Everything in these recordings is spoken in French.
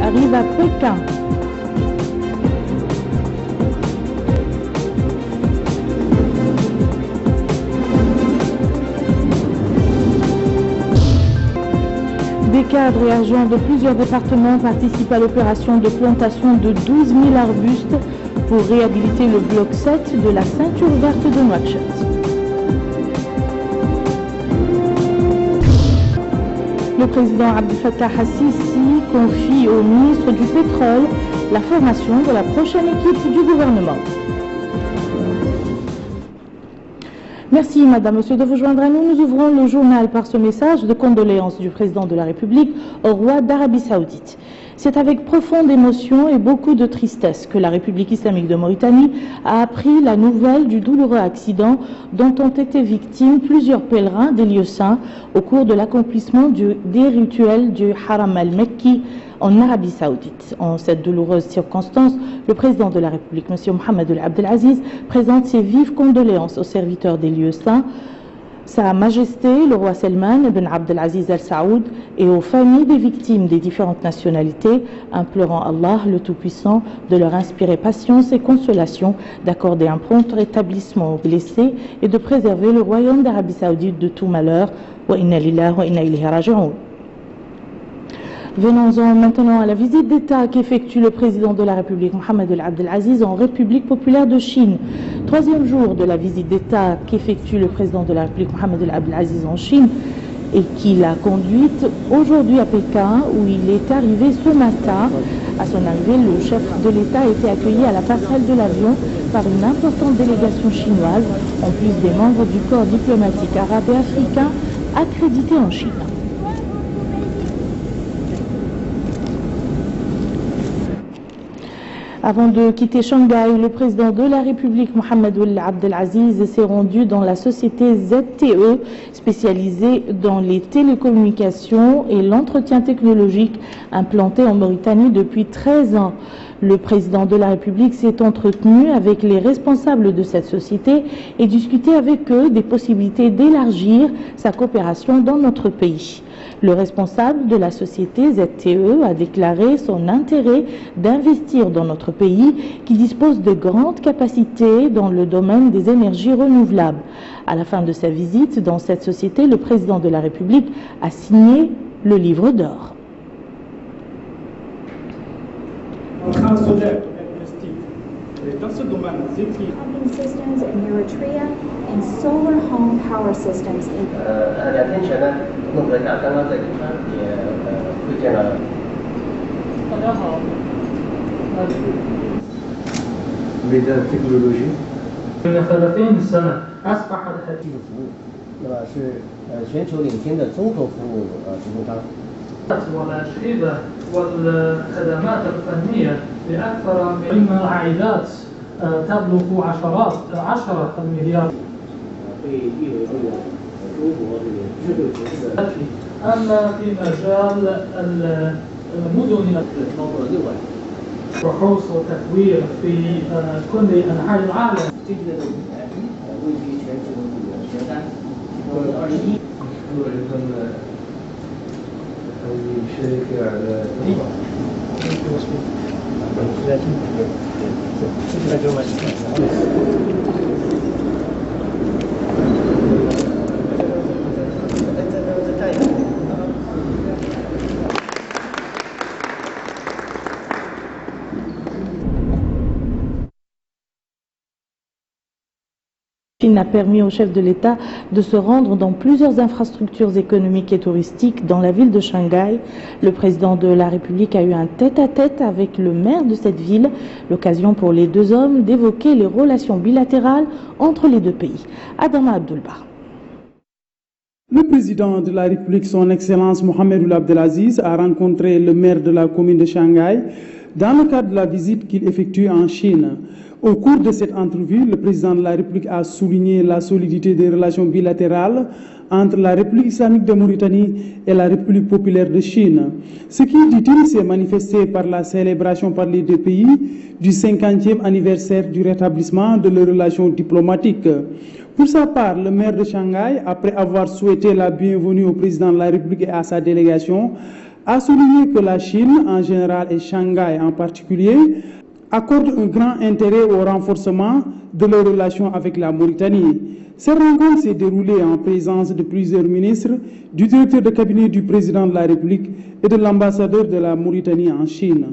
arrive à Pékin. Des cadres et agents de plusieurs départements participent à l'opération de plantation de 12 000 arbustes pour réhabiliter le bloc 7 de la ceinture verte de Nouakchott. Le président Abdel Fattah al-Sisi confie au ministre du Pétrole la formation de la prochaine équipe du gouvernement. Merci Madame, Monsieur de vous joindre à nous. Nous ouvrons le journal par ce message de condoléances du président de la République au roi d'Arabie Saoudite. C'est avec profonde émotion et beaucoup de tristesse que la République islamique de Mauritanie a appris la nouvelle du douloureux accident dont ont été victimes plusieurs pèlerins des lieux saints au cours de l'accomplissement des rituels du Haram al-Mekki en Arabie Saoudite. En cette douloureuse circonstance, le président de la République, M. Mohamed Abdel Aziz, présente ses vives condoléances aux serviteurs des lieux saints, Sa Majesté, le roi Salman ibn Abdel Aziz Al Saoud, et aux familles des victimes des différentes nationalités, implorant Allah, le Tout-Puissant, de leur inspirer patience et consolation, d'accorder un prompt rétablissement aux blessés et de préserver le royaume d'Arabie Saoudite de tout malheur. Wa inna lillahi wa inna ilayhi raji'un. Venons-en maintenant à la visite d'État qu'effectue le président de la République, Mohamed Abdel Aziz, en République populaire de Chine. Troisième jour de la visite d'État qu'effectue le président de la République, Mohamed Abdel Aziz, en Chine, et qu'il a conduite aujourd'hui à Pékin, où il est arrivé ce matin. À son arrivée, le chef de l'État a été accueilli à la passerelle de l'avion par une importante délégation chinoise, en plus des membres du corps diplomatique arabe et africain accrédité en Chine. Avant de quitter Shanghai, le président de la République, Mohamed Abdel Aziz, s'est rendu dans la société ZTE, spécialisée dans les télécommunications et l'entretien technologique, implantée en Mauritanie depuis 13 ans. Le président de la République s'est entretenu avec les responsables de cette société et discuté avec eux des possibilités d'élargir sa coopération dans notre pays. Le responsable de la société ZTE a déclaré son intérêt d'investir dans notre pays qui dispose de grandes capacités dans le domaine des énergies renouvelables. À la fin de sa visite dans cette société, le président de la République a signé le livre d'or. Dans ce domaine, pumping systems in Eritrea and solar home power systems in. 2天前呢，孟德甲刚刚在武汉也会见了。大家好。With the technology. 30 سنة أصبح الحديث 服务，那么是全球领先的综合服务提供商。 والأجهزة والخدمات الفنية لأكثر من العائدات تبلغ 10 مليار. أما في مجال المدن بحوث وتطوير في كل أنحاء العالم. شركة على Chine a permis au chef de l'État de se rendre dans plusieurs infrastructures économiques et touristiques dans la ville de Shanghai. Le président de la République a eu un tête-à-tête avec le maire de cette ville, l'occasion pour les deux hommes d'évoquer les relations bilatérales entre les deux pays. Adama Abdullah. Le président de la République, son Excellence Mohamed Abdel Aziz, a rencontré le maire de la commune de Shanghai dans le cadre de la visite qu'il effectue en Chine. Au cours de cette entrevue, le président de la République a souligné la solidité des relations bilatérales entre la République islamique de Mauritanie et la République populaire de Chine. Ce qui, dit-il, s'est manifesté par la célébration par les deux pays du 50e anniversaire du rétablissement de leurs relations diplomatiques. Pour sa part, le maire de Shanghai, après avoir souhaité la bienvenue au président de la République et à sa délégation, a souligné que la Chine en général et Shanghai en particulier accordent un grand intérêt au renforcement de leurs relations avec la Mauritanie. Cette rencontre s'est déroulée en présence de plusieurs ministres, du directeur de cabinet du président de la République et de l'ambassadeur de la Mauritanie en Chine.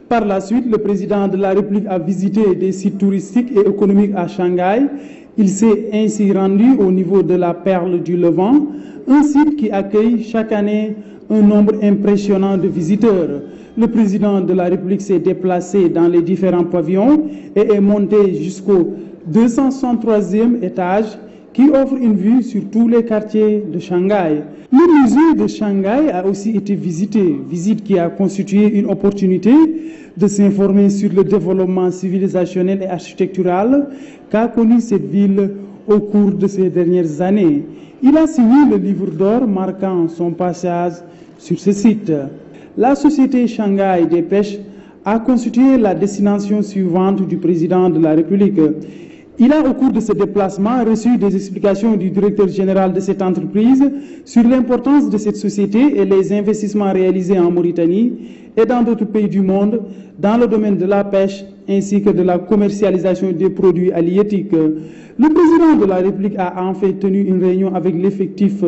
Par la suite, le président de la République a visité des sites touristiques et économiques à Shanghai. Il s'est ainsi rendu au niveau de la Perle du Levant, un site qui accueille chaque année un nombre impressionnant de visiteurs. Le président de la République s'est déplacé dans les différents pavillons et est monté jusqu'au 263e étage qui offre une vue sur tous les quartiers de Shanghai. Le musée de Shanghai a aussi été visité, visite qui a constitué une opportunité de s'informer sur le développement civilisationnel et architectural qu'a connu cette ville au cours de ces dernières années. Il a signé le livre d'or marquant son passage sur ce site. La société Shanghai des pêches a constitué la destination suivante du président de la République. Il a, au cours de ce déplacement, reçu des explications du directeur général de cette entreprise sur l'importance de cette société et les investissements réalisés en Mauritanie et dans d'autres pays du monde dans le domaine de la pêche ainsi que de la commercialisation des produits halieutiques. Le président de la République a en fait tenu une réunion avec l'effectif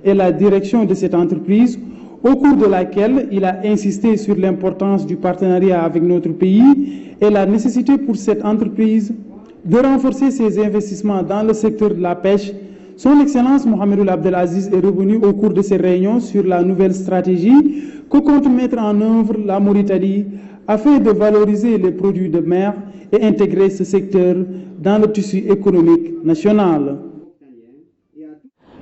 et la direction de cette entreprise, au cours de laquelle il a insisté sur l'importance du partenariat avec notre pays et la nécessité pour cette entreprise de renforcer ses investissements dans le secteur de la pêche. Son Excellence Mohamed Ould Abdelaziz est revenu au cours de ces réunions sur la nouvelle stratégie que compte mettre en œuvre la Mauritanie afin de valoriser les produits de mer et intégrer ce secteur dans le tissu économique national.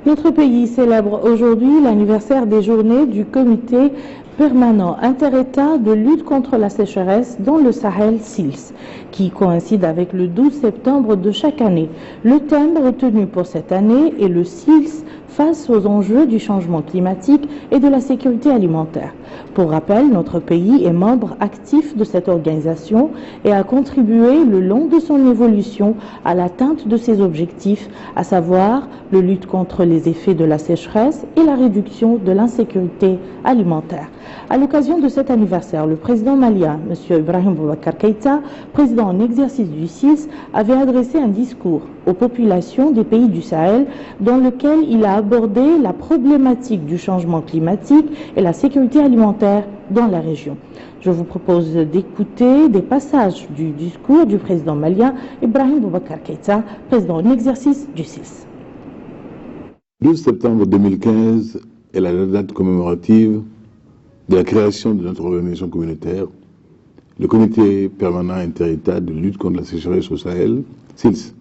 Notre pays célèbre aujourd'hui l'anniversaire des journées du comité permanent inter-État de lutte contre la sécheresse dans le Sahel SILS, qui coïncide avec le 12 septembre de chaque année. Le thème retenu pour cette année est le SILS face aux enjeux du changement climatique et de la sécurité alimentaire. Pour rappel, notre pays est membre actif de cette organisation et a contribué le long de son évolution à l'atteinte de ses objectifs, à savoir la lutte contre les effets de la sécheresse et la réduction de l'insécurité alimentaire. À l'occasion de cet anniversaire, le président malien, M. Ibrahim Boubacar Keïta, président en exercice du SILS, avait adressé un discours aux populations des pays du Sahel dans lequel il a abordé la problématique du changement climatique et la sécurité alimentaire dans la région. Je vous propose d'écouter des passages du discours du président malien Ibrahim Boubacar Keïta, président en exercice du SILS. 12 septembre 2015 est la date commémorative de la création de notre organisation communautaire, le Comité permanent inter-État de lutte contre la sécheresse au Sahel, SILS.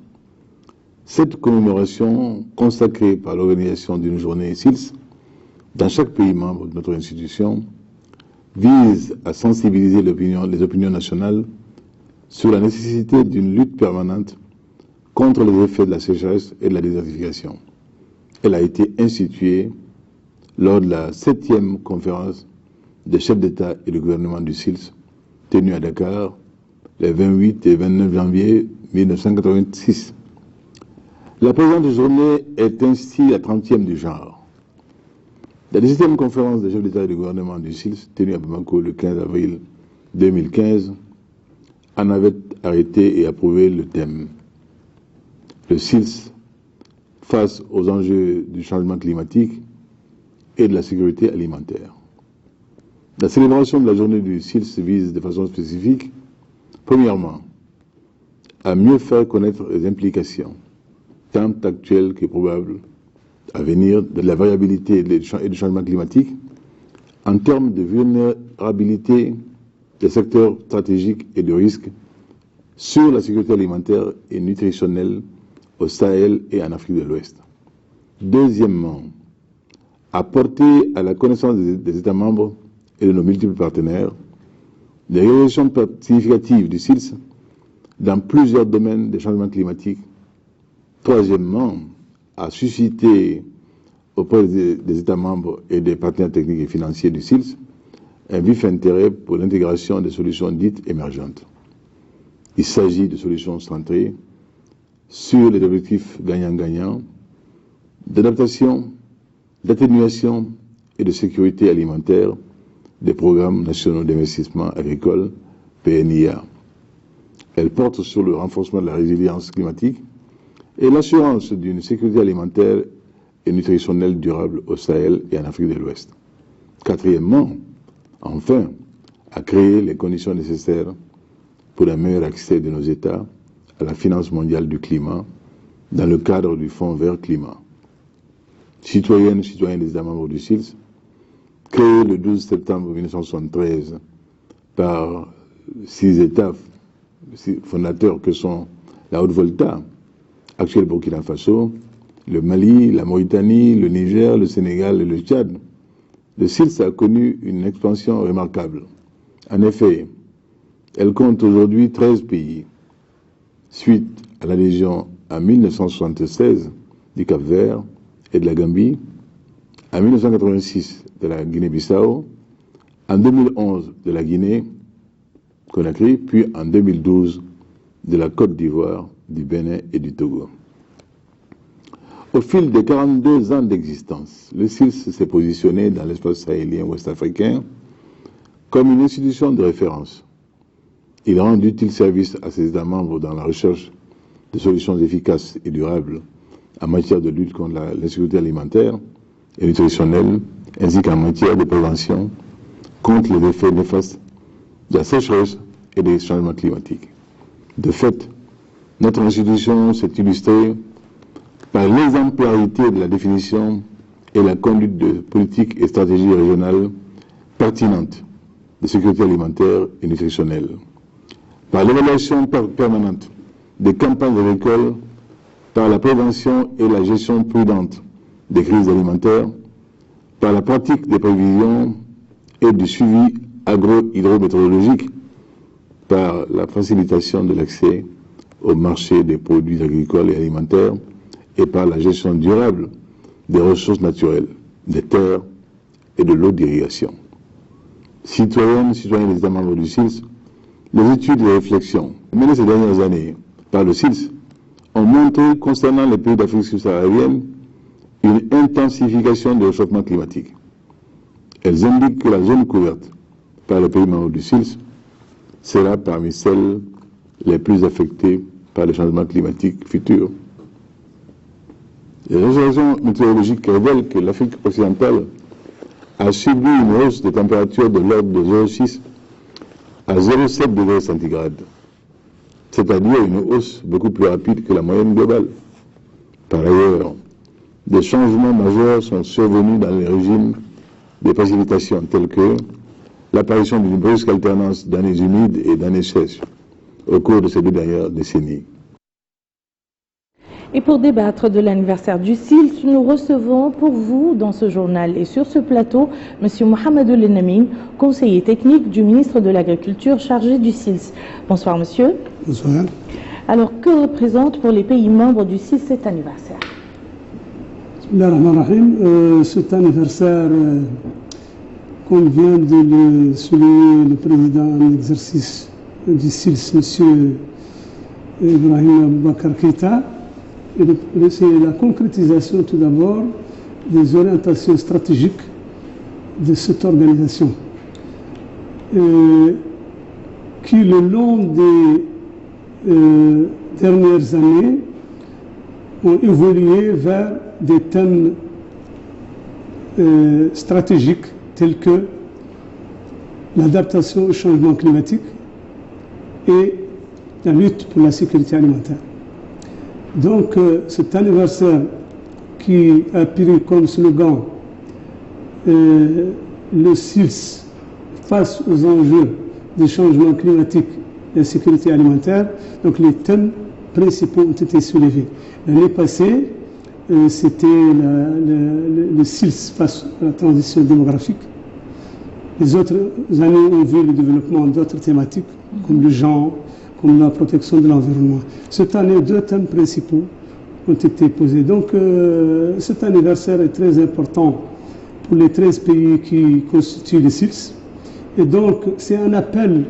Cette commémoration, consacrée par l'organisation d'une journée SILS, dans chaque pays membre de notre institution, vise à sensibiliser les opinions nationales sur la nécessité d'une lutte permanente contre les effets de la sécheresse et de la désertification. Elle a été instituée lors de la 7e conférence des chefs d'État et de gouvernement du SILS, tenue à Dakar les 28 et 29 janvier 1986. La présente journée est ainsi la 30e du genre. La 17e conférence des chefs d'État et de gouvernement du SILS, tenue à Bamako le 15 avril 2015, en avait arrêté et approuvé le thème. Le SILS face aux enjeux du changement climatique et de la sécurité alimentaire. La célébration de la journée du SILS vise de façon spécifique, premièrement, à mieux faire connaître les implications, tant actuelles que probables, à venir de la variabilité et du changement climatique, en termes de vulnérabilité des secteurs stratégiques et de risques sur la sécurité alimentaire et nutritionnelle au Sahel et en Afrique de l'Ouest. Deuxièmement, à porter à la connaissance des États membres et de nos multiples partenaires des réalisations significatives du SILS dans plusieurs domaines des changements climatiques. Troisièmement, à susciter auprès des États membres et des partenaires techniques et financiers du SILS un vif intérêt pour l'intégration des solutions dites émergentes. Il s'agit de solutions centrées sur les objectifs gagnant-gagnant, d'adaptation, d'atténuation et de sécurité alimentaire des programmes nationaux d'investissement agricole, PNIA. Elle porte sur le renforcement de la résilience climatique et l'assurance d'une sécurité alimentaire et nutritionnelle durable au Sahel et en Afrique de l'Ouest. Quatrièmement, enfin, à créer les conditions nécessaires pour un meilleur accès de nos États à la finance mondiale du climat dans le cadre du Fonds vert climat. Citoyennes et citoyens des États membres du SILS, créé le 12 septembre 1973 par 6 États fondateurs que sont la Haute-Volta, actuel Burkina Faso, le Mali, la Mauritanie, le Niger, le Sénégal et le Tchad, le SILS a connu une expansion remarquable. En effet, elle compte aujourd'hui 13 pays, suite à l'adhésion en 1976 du Cap-Vert et de la Gambie, en 1986 de la Guinée-Bissau, en 2011 de la Guinée-Conakry, puis en 2012 de la Côte d'Ivoire, du Bénin et du Togo. Au fil des 42 ans d'existence, le SILS s'est positionné dans l'espace sahélien ouest-africain comme une institution de référence. Il rend d'utiles services à ses États membres dans la recherche de solutions efficaces et durables en matière de lutte contre l'insécurité alimentaire et nutritionnelle, ainsi qu'en matière de prévention contre les effets néfastes de la sécheresse et des changements climatiques. De fait, notre institution s'est illustrée par l'exemplarité de la définition et la conduite de politiques et stratégies régionales pertinentes de sécurité alimentaire et nutritionnelle, par l'évaluation permanente des campagnes agricoles, par la prévention et la gestion prudente des crises alimentaires, par la pratique des prévisions et du suivi agro-hydrométéorologique, par la facilitation de l'accès au marché des produits agricoles et alimentaires et par la gestion durable des ressources naturelles, des terres et de l'eau d'irrigation. Citoyennes, citoyens des États membres du SILS, les études et les réflexions menées ces dernières années par le SILS ont montré concernant les pays d'Afrique subsaharienne une intensification du réchauffement climatique. Elles indiquent que la zone couverte par les pays membres du SILS sera parmi celles les plus affectées par les changements climatiques futurs. Les observations météorologiques révèlent que l'Afrique occidentale a subi une hausse des températures de l'ordre de 0,6 à 0,7 degrés centigrades, c'est-à-dire une hausse beaucoup plus rapide que la moyenne globale. Par ailleurs, des changements majeurs sont survenus dans les régimes de précipitations tels que l'apparition d'une brusque alternance d'années humides et d'années sèches au cours de ces 2 dernières décennies. Et pour débattre de l'anniversaire du SILS, nous recevons pour vous dans ce journal et sur ce plateau M. Mohamedou Lenamine, conseiller technique du ministre de l'Agriculture chargé du SILS. Bonsoir monsieur. Bonsoir. Alors que représente pour les pays membres du SILS cet anniversaire? Cet anniversaire, comme vient de le souligner le président en exercice du SILS, M. Ibrahim Boubacar Keïta, c'est la concrétisation tout d'abord des orientations stratégiques de cette organisation qui, le long des dernières années, ont évolué vers des thèmes stratégiques tels que l'adaptation au changement climatique et la lutte pour la sécurité alimentaire. Donc cet anniversaire qui a pris comme slogan le SILS face aux enjeux des changements climatiques et la sécurité alimentaire, donc les thèmes principaux ont été soulevés. L'année passée, c'était le SILS face à la transition démographique. Les autres années ont vu le développement d'autres thématiques comme le genre, comme la protection de l'environnement. Cette année, 2 thèmes principaux ont été posés. Donc cet anniversaire est très important pour les 13 pays qui constituent le SILS. Et donc c'est un appel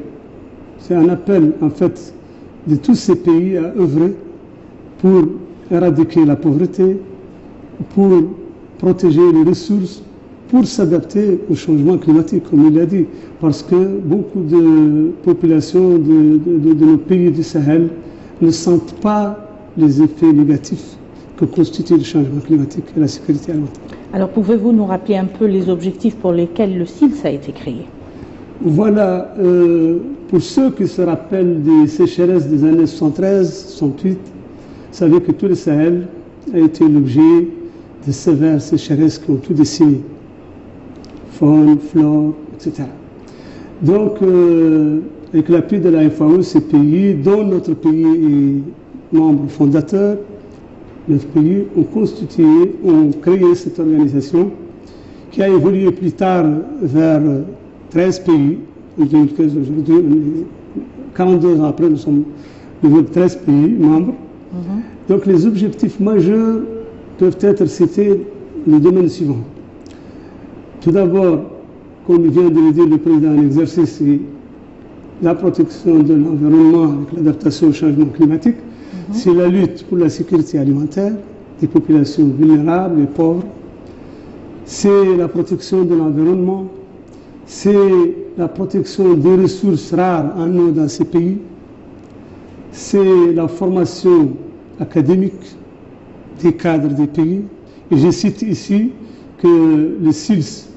en fait de tous ces pays à œuvrer pour éradiquer la pauvreté, pour protéger les ressources pour s'adapter au changement climatique, comme il l'a dit, parce que beaucoup de populations de nos pays du Sahel ne sentent pas les effets négatifs que constitue le changement climatique et la sécurité alimentaire. Alors, pouvez-vous nous rappeler un peu les objectifs pour lesquels le SILS a été créé? Voilà, pour ceux qui se rappellent des sécheresses des années 73-68, vous savez que tout le Sahel a été l'objet de sévères sécheresses qui ont tout décimé, faune, flore, etc. Donc, avec l'appui de la FAO, ces pays, dont notre pays est membre fondateur, notre pays ont créé cette organisation qui a évolué plus tard vers 13 pays. En 2015, aujourd'hui, 42 ans après, nous sommes devenus 13 pays membres. Donc les objectifs majeurs peuvent être cités dans le domaine suivant. Tout d'abord, comme vient de le dire le président en exercice, c'est la protection de l'environnement avec l'adaptation au changement climatique. C'est la lutte pour la sécurité alimentaire des populations vulnérables et pauvres. C'est la protection de l'environnement. C'est la protection des ressources rares en eau dans ces pays. C'est la formation académique des cadres des pays. Et je cite ici que le SILS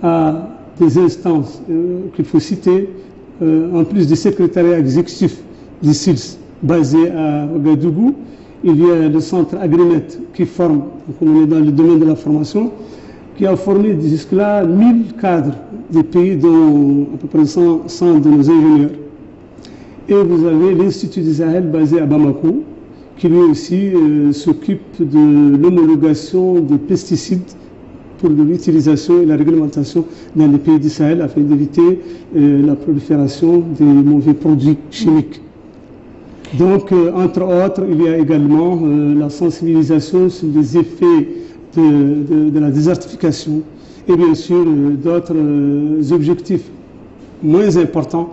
a des instances qu'il faut citer, en plus du secrétariat exécutif du SILS basé à Ouagadougou. Il y a le centre Agrimet qui forme, comme on est dans le domaine de la formation, qui a formé jusque-là 1000 cadres des pays, dont à peu près 100 de nos ingénieurs. Et vous avez l'Institut du Sahel basé à Bamako, qui lui aussi s'occupe de l'homologation des pesticides pour l'utilisation et la réglementation dans les pays du Sahel afin d'éviter la prolifération des mauvais produits chimiques. Donc, entre autres, il y a également la sensibilisation sur les effets de la désertification et bien sûr d'autres objectifs moins importants,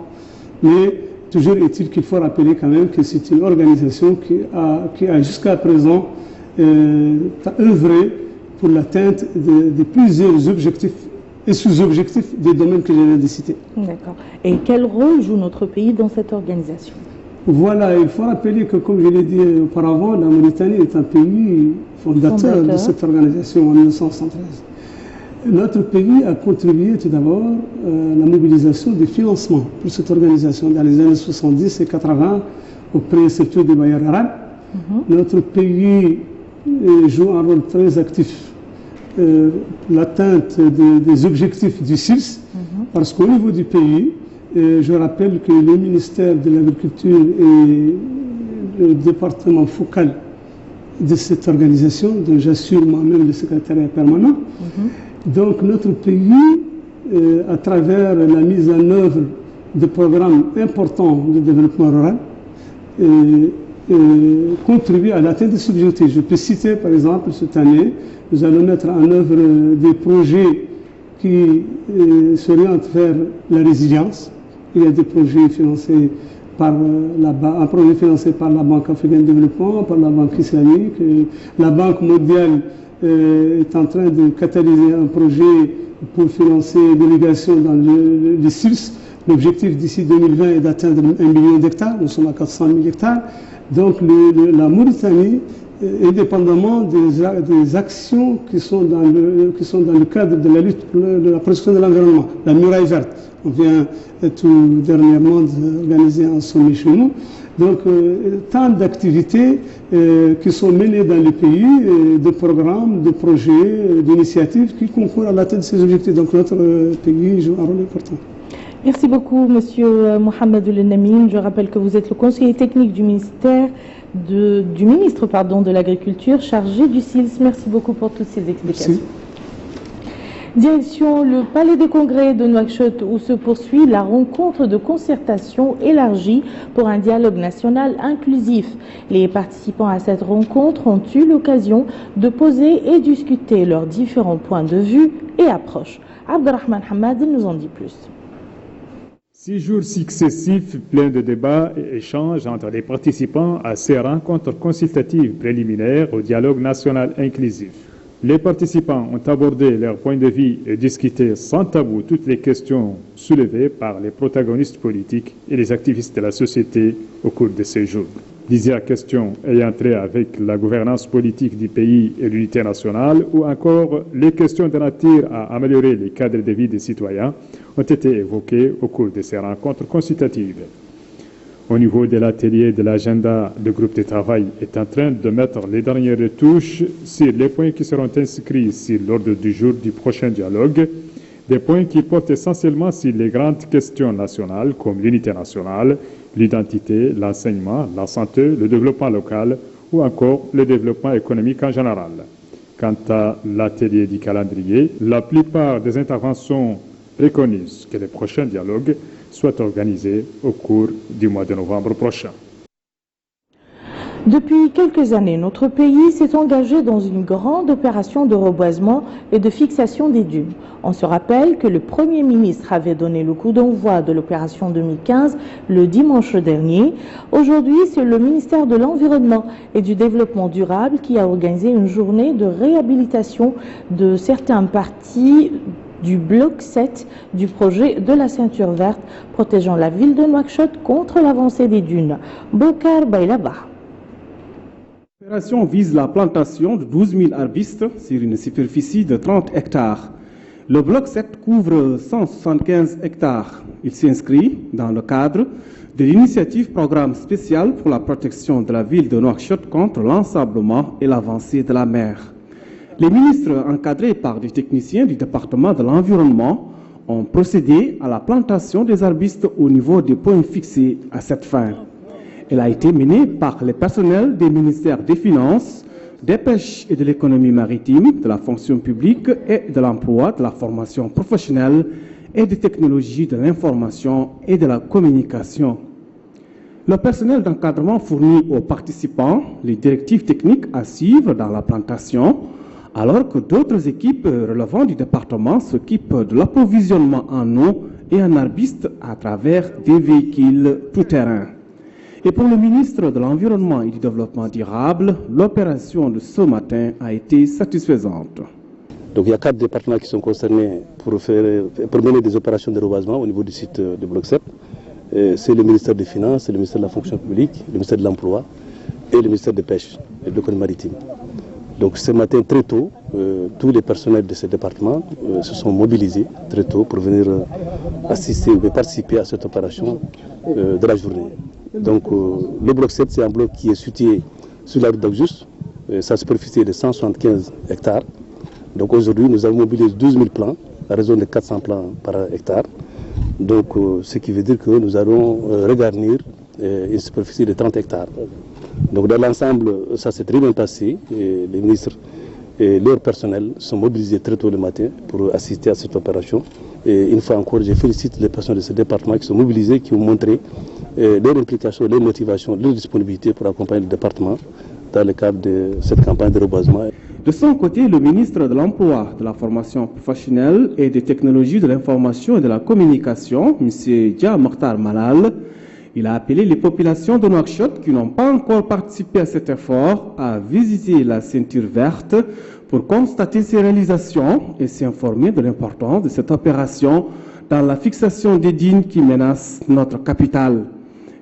mais toujours est-il qu'il faut rappeler quand même que c'est une organisation qui a jusqu'à présent œuvré pour l'atteinte de plusieurs objectifs et sous-objectifs des domaines que je viens de citer. D'accord. Et quel rôle joue notre pays dans cette organisation? Voilà, il faut rappeler que, comme je l'ai dit auparavant, la Mauritanie est un pays fondateur de cette organisation en 1973. Notre pays a contribué tout d'abord à la mobilisation des financements pour cette organisation dans les années 70 et 80 auprès surtout des bailleurs arabes. Notre pays joue un rôle très actif l'atteinte des objectifs du SILS, parce qu'au niveau du pays, je rappelle que le ministère de l'Agriculture est le département focal de cette organisation, dont j'assure moi-même le secrétariat permanent. Donc notre pays, à travers la mise en œuvre de programmes importants de développement rural, contribue à l'atteinte de ces objectifs. Je peux citer par exemple cette année, nous allons mettre en œuvre des projets qui s'orientent vers la résilience. Il y a des projets financés par un projet financé par la Banque africaine de développement, par la Banque islamique. La Banque mondiale est en train de catalyser un projet pour financer l'irrigation dans le SILS. L'objectif d'ici 2020 est d'atteindre 1 million d'hectares. Nous sommes à 400 000 hectares. Donc la Mauritanie, indépendamment des actions qui sont dans le cadre de la lutte pour la protection de l'environnement, la muraille verte. On vient tout dernièrement d'organiser un sommet chez nous. Donc, tant d'activités qui sont menées dans le pays, de programmes, de projets, d'initiatives qui concourent à l'atteinte de ces objectifs. Donc, notre pays joue un rôle important. Merci beaucoup, Monsieur Mohamed Ould-Namine. Je rappelle que vous êtes le conseiller technique du ministre de l'Agriculture chargé du SILS. Merci beaucoup pour toutes ces explications. Merci. Direction le Palais des Congrès de Nouakchott où se poursuit la rencontre de concertation élargie pour un dialogue national inclusif. Les participants à cette rencontre ont eu l'occasion de poser et discuter leurs différents points de vue et approches. Abdelrahman Hamad nous en dit plus. 6 jours successifs pleins de débats et échanges entre les participants à ces rencontres consultatives préliminaires au dialogue national inclusif. Les participants ont abordé leur point de vue et discuté sans tabou toutes les questions soulevées par les protagonistes politiques et les activistes de la société au cours de ces jours. Plusieurs questions ayant trait avec la gouvernance politique du pays et l'unité nationale ou encore les questions de nature à améliorer les cadres de vie des citoyens ont été évoquées au cours de ces rencontres consultatives. Au niveau de l'atelier de l'agenda, le groupe de travail est en train de mettre les dernières retouches sur les points qui seront inscrits sur l'ordre du jour du prochain dialogue, des points qui portent essentiellement sur les grandes questions nationales comme l'unité nationale, l'identité, l'enseignement, la santé, le développement local ou encore le développement économique en général. Quant à l'atelier du calendrier, la plupart des interventions préconisent que le prochain dialogue soit organisé au cours du mois de novembre prochain. Depuis quelques années, notre pays s'est engagé dans une grande opération de reboisement et de fixation des dunes. On se rappelle que le Premier ministre avait donné le coup d'envoi de l'opération 2015 le dimanche dernier. Aujourd'hui, c'est le ministère de l'Environnement et du Développement durable qui a organisé une journée de réhabilitation de certaines parties du bloc 7 du projet de la ceinture verte protégeant la ville de Nouakchott contre l'avancée des dunes. Bokar Bailaba. L'opération vise la plantation de 12 000 arbustes sur une superficie de 30 hectares. Le bloc 7 couvre 175 hectares. Il s'inscrit dans le cadre de l'initiative Programme spécial pour la protection de la ville de Nouakchott contre l'ensablement et l'avancée de la mer. Les ministres, encadrés par des techniciens du département de l'environnement, ont procédé à la plantation des arbustes au niveau des points fixés à cette fin. Elle a été menée par les personnels des ministères des Finances, des Pêches et de l'économie maritime, de la fonction publique et de l'emploi, de la formation professionnelle et des technologies de l'information et de la communication. Le personnel d'encadrement fournit aux participants les directives techniques à suivre dans la plantation, alors que d'autres équipes relevant du département s'occupent de l'approvisionnement en eau et en arbustes à travers des véhicules tout-terrain. Et pour le ministre de l'Environnement et du Développement durable, l'opération de ce matin a été satisfaisante. Donc il y a 4 départements qui sont concernés pour mener des opérations de reboisement au niveau du site de Bloc 7. C'est le ministère des Finances, le ministère de la Fonction publique, le ministère de l'Emploi et le ministère des Pêches et de l'économie maritime. Donc ce matin très tôt, tous les personnels de ces départements se sont mobilisés très tôt pour venir assister ou participer à cette opération de la journée. Donc le bloc 7, c'est un bloc qui est situé sur la route d'Auguste. Sa superficie est de 175 hectares. Donc aujourd'hui, nous avons mobilisé 12 000 plants, à raison de 400 plants par hectare. Donc ce qui veut dire que nous allons regarnir une superficie de 30 hectares. Donc dans l'ensemble, ça s'est très bien passé. Et les ministres et leur personnel sont mobilisés très tôt le matin pour assister à cette opération. Et une fois encore, je félicite les personnes de ce département qui sont mobilisées, qui ont montré leur implication, leur motivation, leur disponibilité pour accompagner le département dans le cadre de cette campagne de reboisement. De son côté, le ministre de l'Emploi, de la formation professionnelle et des technologies de l'information et de la communication, M. Dia Mokhtar Malal, il a appelé les populations de Nouakchott qui n'ont pas encore participé à cet effort à visiter la ceinture verte pour constater ses réalisations et s'informer de l'importance de cette opération dans la fixation des dunes qui menacent notre capitale.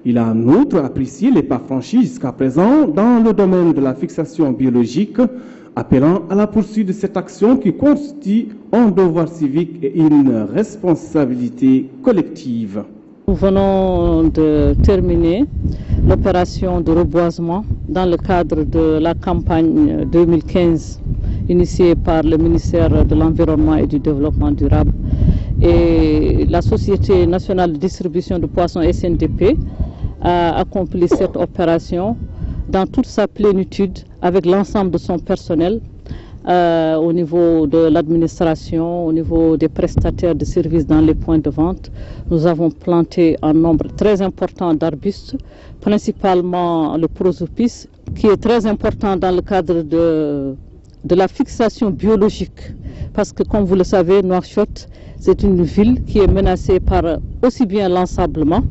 Il a en outre apprécié les pas franchis jusqu'à présent dans le domaine de la fixation biologique, appelant à la poursuite de cette action qui constitue un devoir civique et une responsabilité collective. Nous venons de terminer l'opération de reboisement dans le cadre de la campagne 2015 initiée par le ministère de l'Environnement et du Développement durable et la Société nationale de distribution de poissons SNDP a accompli cette opération dans toute sa plénitude avec l'ensemble de son personnel au niveau de l'administration, au niveau des prestataires de services dans les points de vente. Nous avons planté un nombre très important d'arbustes, principalement le prosopis, qui est très important dans le cadre de la fixation biologique. Parce que, comme vous le savez, Nouakchott, c'est une ville qui est menacée par aussi bien l'ensablement,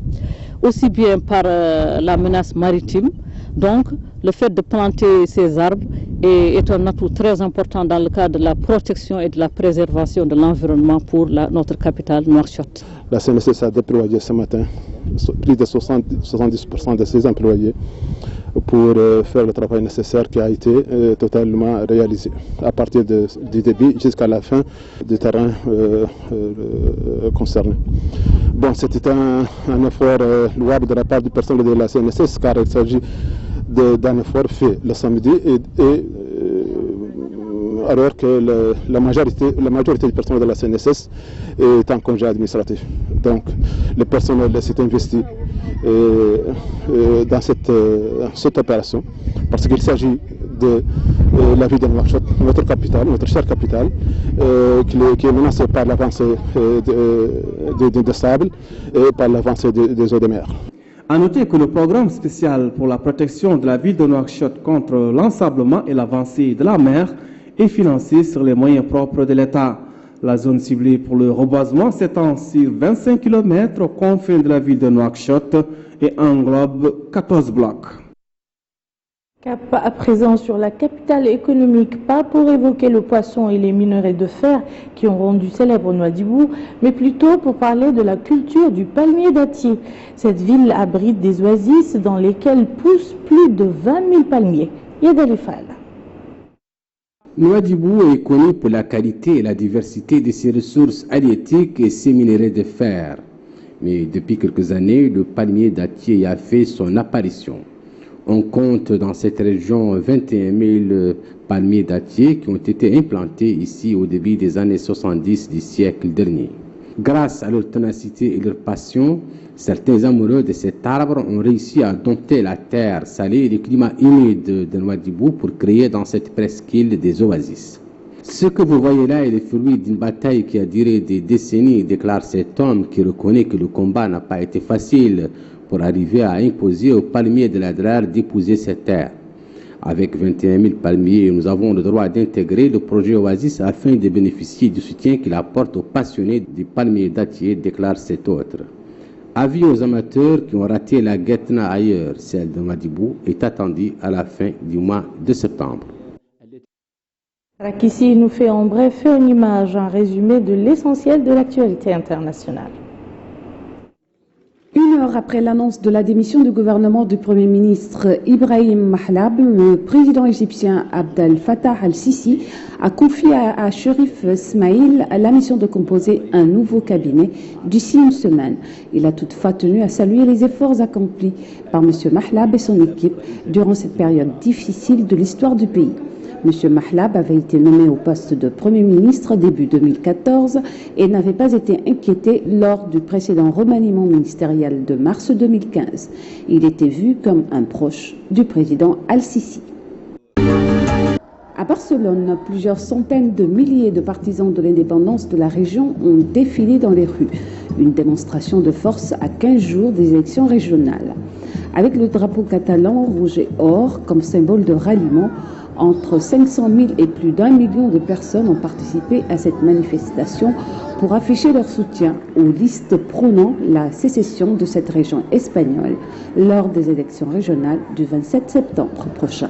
aussi bien par la menace maritime. Donc, le fait de planter ces arbres est un atout très important dans le cadre de la protection et de la préservation de l'environnement pour notre capitale Nouakchott. La CNSS a déployé ce matin plus de 70% de ses employés pour faire le travail nécessaire qui a été totalement réalisé à partir du début jusqu'à la fin du terrain concerné. Bon, c'était un effort louable de la part du personnel de la CNSS car il s'agit d'un effort fait le samedi alors que la majorité du personnel de la CNSS est en congé administratif. Donc le personnel s'est investi dans cette opération parce qu'il s'agit de la ville de Nouakchott, notre capitale, notre chère capitale, qui est menacée par l'avancée des sables et par l'avancée des eaux de mer. A noter que le programme spécial pour la protection de la ville de Nouakchott contre l'ensablement et l'avancée de la mer est financé sur les moyens propres de l'État. La zone ciblée pour le reboisement s'étend sur 25 km aux confins de la ville de Nouakchott et englobe 14 blocs. Cap à présent sur la capitale économique, pas pour évoquer le poisson et les minerais de fer qui ont rendu célèbre Nouadhibou, mais plutôt pour parler de la culture du palmier dattier. Cette ville abrite des oasis dans lesquelles poussent plus de 20 000 palmiers. Yadalifal. Nouadhibou est connu pour la qualité et la diversité de ses ressources halieutiques et ses minerais de fer. Mais depuis quelques années, le palmier dattier y a fait son apparition. On compte dans cette région 21 000 palmiers dattiers qui ont été implantés ici au début des années 70 du siècle dernier. Grâce à leur ténacité et leur passion, certains amoureux de cet arbre ont réussi à dompter la terre salée et le climat humide de Nouadhibou pour créer dans cette presqu'île des oasis. Ce que vous voyez là est le fruit d'une bataille qui a duré des décennies, déclare cet homme qui reconnaît que le combat n'a pas été facile pour arriver à imposer aux palmiers de la DRAR d'épouser cette terre. Avec 21 000 palmiers, nous avons le droit d'intégrer le projet Oasis afin de bénéficier du soutien qu'il apporte aux passionnés du palmier dattier, déclare cet autre. Avis aux amateurs qui ont raté la Guetna ailleurs, celle de Nouadhibou est attendue à la fin du mois de septembre. Rakissi nous fait en bref une image, un résumé de l'essentiel de l'actualité internationale. Une heure après l'annonce de la démission du gouvernement du Premier ministre Ibrahim Mahlab, le président égyptien Abdel Fattah al-Sisi a confié à Cherif Smaïl la mission de composer un nouveau cabinet d'ici une semaine. Il a toutefois tenu à saluer les efforts accomplis par M. Mahlab et son équipe durant cette période difficile de l'histoire du pays. M. Mahlab avait été nommé au poste de Premier ministre début 2014 et n'avait pas été inquiété lors du précédent remaniement ministériel de mars 2015. Il était vu comme un proche du président Al-Sisi. À Barcelone, plusieurs centaines de milliers de partisans de l'indépendance de la région ont défilé dans les rues. Une démonstration de force à 15 jours des élections régionales. Avec le drapeau catalan rouge et or comme symbole de ralliement, entre 500 000 et plus d'1 million de personnes ont participé à cette manifestation pour afficher leur soutien aux listes prônant la sécession de cette région espagnole lors des élections régionales du 27 septembre prochain.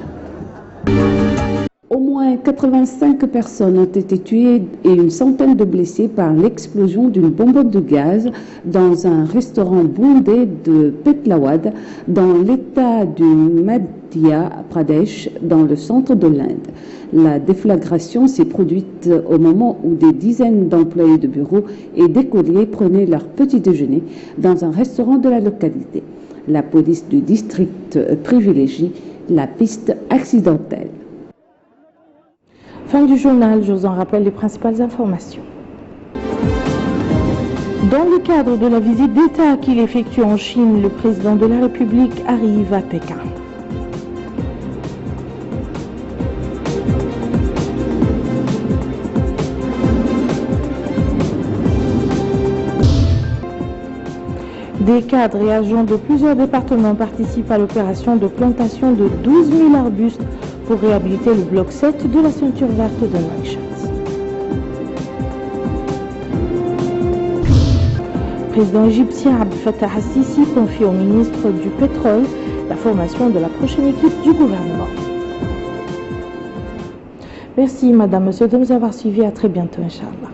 Au moins 85 personnes ont été tuées et une centaine de blessés par l'explosion d'une bombe de gaz dans un restaurant bondé de Petlawad dans l'état du Madhya Pradesh dans le centre de l'Inde. La déflagration s'est produite au moment où des dizaines d'employés de bureau et d'écoliers prenaient leur petit déjeuner dans un restaurant de la localité. La police du district privilégie la piste accidentelle. Fin du journal, je vous en rappelle les principales informations. Dans le cadre de la visite d'État qu'il effectue en Chine, le président de la République arrive à Pékin. Des cadres et agents de plusieurs départements participent à l'opération de plantation de 12 000 arbustes pour réhabiliter le bloc 7 de la ceinture verte de Nouakchott. président égyptien Abdel Fattah al-Sisi confie au ministre du Pétrole la formation de la prochaine équipe du gouvernement. Merci Madame, Monsieur de nous avoir suivis. À très bientôt, Inch'Allah.